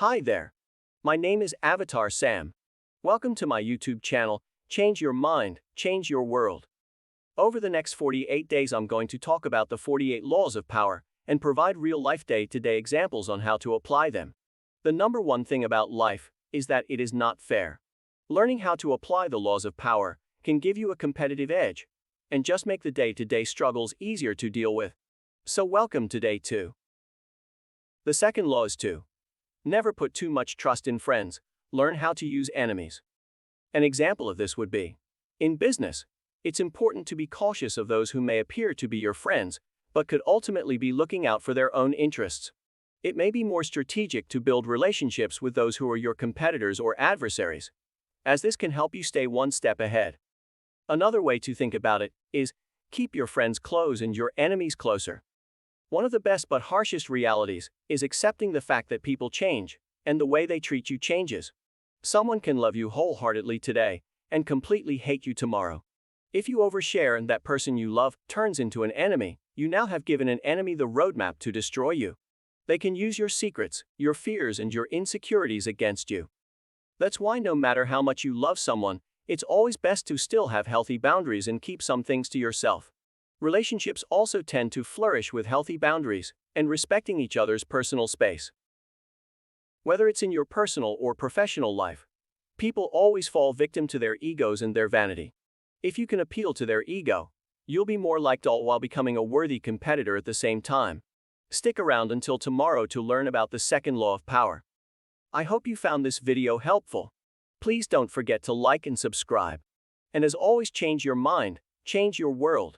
Hi there. My name is Avatar Sam. Welcome to my YouTube channel, Change Your Mind, Change Your World. Over the next 48 days, I'm going to talk about the 48 laws of power and provide real-life day-to-day examples on how to apply them. The number one thing about life is that it is not fair. Learning how to apply the laws of power can give you a competitive edge and just make the day-to-day struggles easier to deal with. So welcome to day 2. The second law is to never put too much trust in friends. Learn how to use enemies. An example of this would be, in business, it's important to be cautious of those who may appear to be your friends, but could ultimately be looking out for their own interests. It may be more strategic to build relationships with those who are your competitors or adversaries, as this can help you stay one step ahead. Another way to think about it is, keep your friends close and your enemies closer. One of the best but harshest realities is accepting the fact that people change, and the way they treat you changes. Someone can love you wholeheartedly today and completely hate you tomorrow. If you overshare and that person you love turns into an enemy, you now have given an enemy the roadmap to destroy you. They can use your secrets, your fears, and your insecurities against you. That's why no matter how much you love someone, it's always best to still have healthy boundaries and keep some things to yourself. Relationships also tend to flourish with healthy boundaries and respecting each other's personal space. Whether it's in your personal or professional life, people always fall victim to their egos and their vanity. If you can appeal to their ego, you'll be more liked all while becoming a worthy competitor at the same time. Stick around until tomorrow to learn about the second law of power. I hope you found this video helpful. Please don't forget to like and subscribe. And as always, change your mind, change your world.